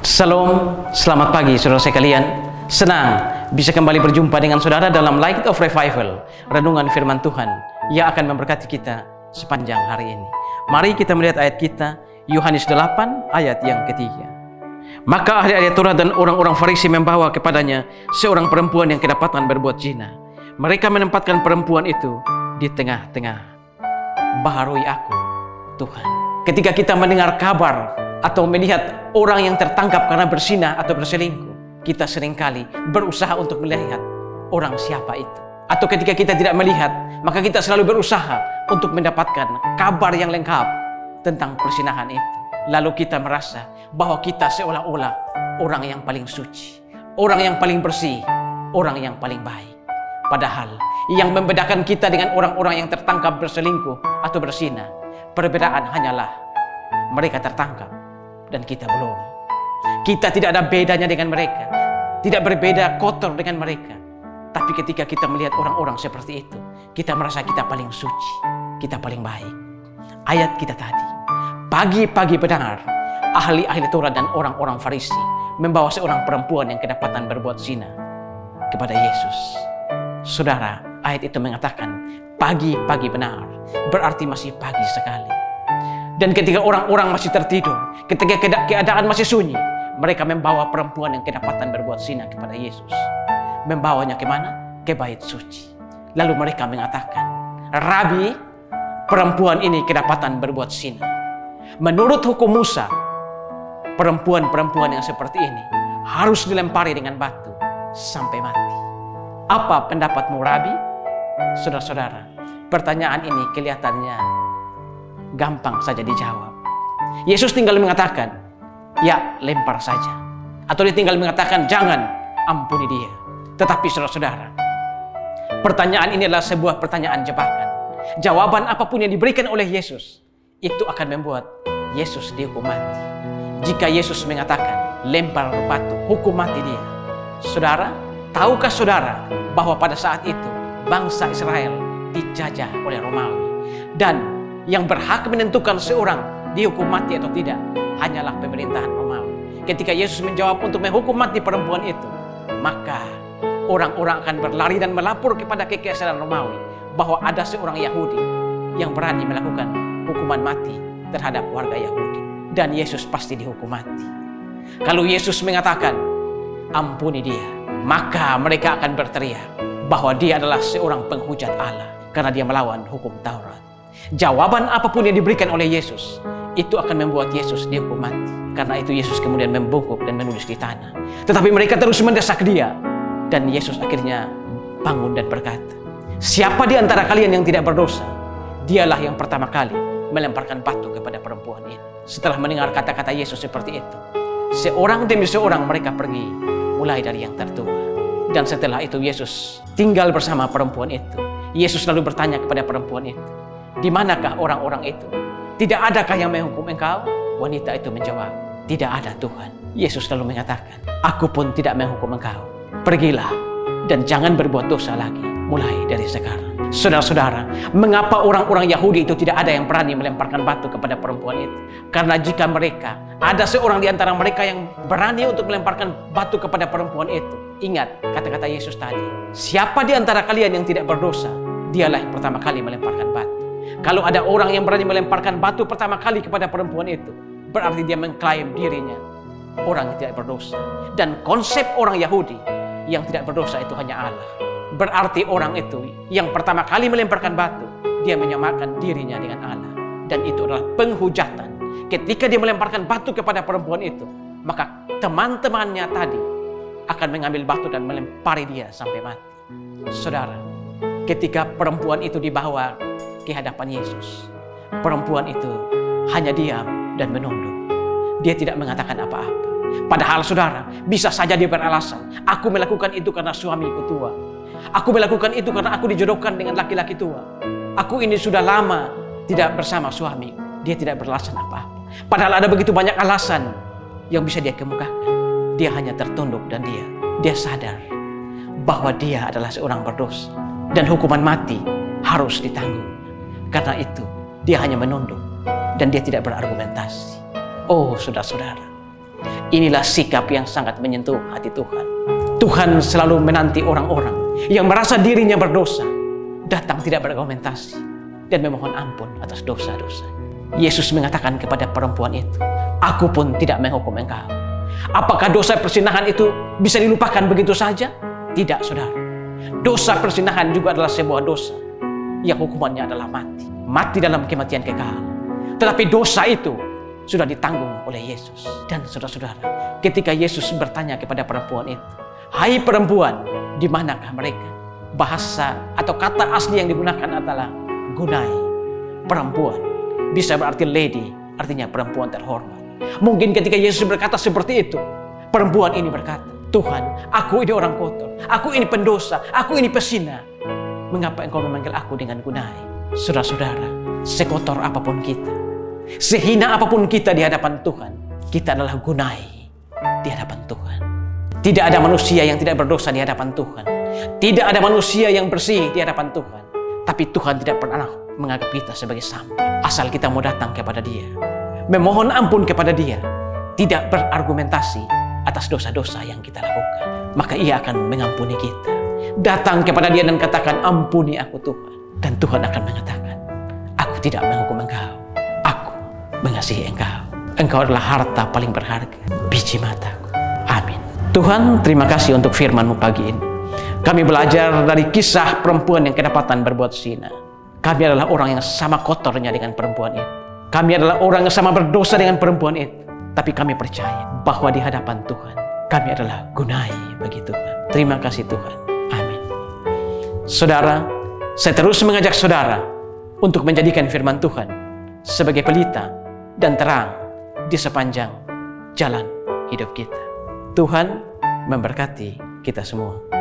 Shalom, selamat pagi saudara sekalian. Senang bisa kembali berjumpa dengan saudara dalam Light of Revival, renungan firman Tuhan yang akan memberkati kita sepanjang hari ini. Mari kita melihat ayat kita, Yohanes 8 ayat yang ketiga. Maka ahli-ahli Taurat dan orang-orang Farisi membawa kepadanya seorang perempuan yang kedapatan berbuat zina. Mereka menempatkan perempuan itu di tengah-tengah. Baharui aku, Tuhan. Ketika kita mendengar kabar atau melihat orang yang tertangkap karena berzina atau berselingkuh, kita seringkali berusaha untuk melihat orang siapa itu. Atau ketika kita tidak melihat, maka kita selalu berusaha untuk mendapatkan kabar yang lengkap tentang perzinahan itu. Lalu kita merasa bahwa kita seolah-olah orang yang paling suci, orang yang paling bersih, orang yang paling baik. Padahal yang membedakan kita dengan orang-orang yang tertangkap berselingkuh atau berzina, perbedaan hanyalah mereka tertangkap dan kita belum. Kita tidak ada bedanya dengan mereka, tidak berbeda kotor dengan mereka. Tapi ketika kita melihat orang-orang seperti itu, kita merasa kita paling suci, kita paling baik. Ayat kita tadi, pagi-pagi benar, ahli-ahli Taurat dan orang-orang Farisi membawa seorang perempuan yang kedapatan berbuat zina kepada Yesus. Saudara, ayat itu mengatakan pagi-pagi benar, berarti masih pagi sekali. Dan ketika orang-orang masih tertidur, ketika keadaan masih sunyi, mereka membawa perempuan yang kedapatan berbuat zina kepada Yesus. Membawanya kemana? Ke bait suci. Lalu mereka mengatakan, Rabi, perempuan ini kedapatan berbuat zina. Menurut hukum Musa, perempuan-perempuan yang seperti ini harus dilempari dengan batu sampai mati. Apa pendapatmu, Rabi? Saudara-saudara, pertanyaan ini kelihatannya gampang saja dijawab. Yesus tinggal mengatakan, ya lempar saja. Atau dia tinggal mengatakan, jangan, ampuni dia. Tetapi saudara-saudara, pertanyaan ini adalah sebuah pertanyaan jebakan. Jawaban apapun yang diberikan oleh Yesus, itu akan membuat Yesus dihukum mati. Jika Yesus mengatakan, lempar batu, hukum mati dia. Saudara, tahukah saudara bahwa pada saat itu bangsa Israel dijajah oleh Romawi, dan yang berhak menentukan seorang dihukum mati atau tidak hanyalah pemerintahan Romawi. Ketika Yesus menjawab untuk menghukum mati perempuan itu, maka orang-orang akan berlari dan melapor kepada kekaisaran Romawi bahwa ada seorang Yahudi yang berani melakukan hukuman mati terhadap warga Yahudi, dan Yesus pasti dihukum mati. Kalau Yesus mengatakan ampuni dia, maka mereka akan berteriak bahwa dia adalah seorang penghujat Allah karena dia melawan hukum Taurat. Jawaban apapun yang diberikan oleh Yesus, itu akan membuat Yesus dihukum mati. Karena itu Yesus kemudian membungkuk dan menulis di tanah. Tetapi mereka terus mendesak dia, dan Yesus akhirnya bangun dan berkata, siapa di antara kalian yang tidak berdosa, dialah yang pertama kali melemparkan batu kepada perempuan ini. Setelah mendengar kata-kata Yesus seperti itu, seorang demi seorang mereka pergi, mulai dari yang tertua. Dan setelah itu Yesus tinggal bersama perempuan itu. Yesus lalu bertanya kepada perempuan itu, di manakah orang-orang itu? Tidak adakah yang menghukum engkau? Wanita itu menjawab, tidak ada Tuhan. Yesus lalu mengatakan, aku pun tidak menghukum engkau. Pergilah dan jangan berbuat dosa lagi mulai dari sekarang. Saudara-saudara, mengapa orang-orang Yahudi itu tidak ada yang berani melemparkan batu kepada perempuan itu? Karena jika mereka, ada seorang di antara mereka yang berani untuk melemparkan batu kepada perempuan itu, ingat kata-kata Yesus tadi, siapa di antara kalian yang tidak berdosa, dialah yang pertama kali melemparkan batu. Kalau ada orang yang berani melemparkan batu pertama kali kepada perempuan itu, berarti dia mengklaim dirinya orang yang tidak berdosa. Dan konsep orang Yahudi yang tidak berdosa itu hanya Allah. Berarti orang itu yang pertama kali melemparkan batu, dia menyamakan dirinya dengan Allah. Dan itu adalah penghujatan. Ketika dia melemparkan batu kepada perempuan itu, maka teman-temannya tadi akan mengambil batu dan melempari dia sampai mati. Saudara, ketika perempuan itu dibawa ke hadapan Yesus, perempuan itu hanya diam dan menunduk. Dia tidak mengatakan apa-apa. Padahal saudara, bisa saja dia beralasan, aku melakukan itu karena suamiku tua. Aku melakukan itu karena aku dijodohkan dengan laki-laki tua. Aku ini sudah lama tidak bersama suami. Dia tidak beralasan apa-apa. Padahal ada begitu banyak alasan yang bisa dia kemukakan. Dia hanya tertunduk dan dia sadar bahwa dia adalah seorang berdosa dan hukuman mati harus ditanggung. Karena itu dia hanya menunduk dan dia tidak berargumentasi. Oh saudara-saudara, Inilah sikap yang sangat menyentuh hati Tuhan. Tuhan selalu menanti orang-orang yang merasa dirinya berdosa, datang tidak berargumentasi dan memohon ampun atas dosa-dosa. Yesus mengatakan kepada perempuan itu, "Aku pun tidak menghukum engkau." Apakah dosa perzinahan itu bisa dilupakan begitu saja? Tidak, saudara. Dosa perzinahan juga adalah sebuah dosa yang hukumannya adalah mati. Mati dalam kematian kekal. Tetapi dosa itu sudah ditanggung oleh Yesus. Dan saudara-saudara, ketika Yesus bertanya kepada perempuan itu, "Hai perempuan, di manakah mereka?" Bahasa atau kata asli yang digunakan adalah gunai. Perempuan bisa berarti lady, artinya perempuan terhormat. Mungkin ketika Yesus berkata seperti itu, perempuan ini berkata, "Tuhan, aku ini orang kotor, aku ini pendosa, aku ini pesina. Mengapa engkau memanggil aku dengan gunai?" Saudara-saudara, sekotor apapun kita, sehina apapun kita di hadapan Tuhan, kita adalah gunai di hadapan Tuhan. Tidak ada manusia yang tidak berdosa di hadapan Tuhan. Tidak ada manusia yang bersih di hadapan Tuhan. Tapi Tuhan tidak pernah menganggap kita sebagai sampah. Asal kita mau datang kepada Dia, memohon ampun kepada Dia, tidak berargumentasi atas dosa-dosa yang kita lakukan, maka Ia akan mengampuni kita. Datang kepada Dia dan katakan, "Ampuni aku Tuhan." Dan Tuhan akan mengatakan, "Aku tidak menghukum engkau. Aku mengasihi engkau. Engkau adalah harta paling berharga, biji mataku." Amin. Tuhan, terima kasih untuk firman-Mu pagi ini. Kami belajar dari kisah perempuan yang kedapatan berbuat zina. Kami adalah orang yang sama kotornya dengan perempuan itu. Kami adalah orang yang sama berdosa dengan perempuan itu. Tapi kami percaya bahwa di hadapan Tuhan, kami adalah gunai bagi Tuhan. Terima kasih Tuhan. Amin. Saudara, saya terus mengajak saudara untuk menjadikan firman Tuhan sebagai pelita dan terang di sepanjang jalan hidup kita. Tuhan memberkati kita semua.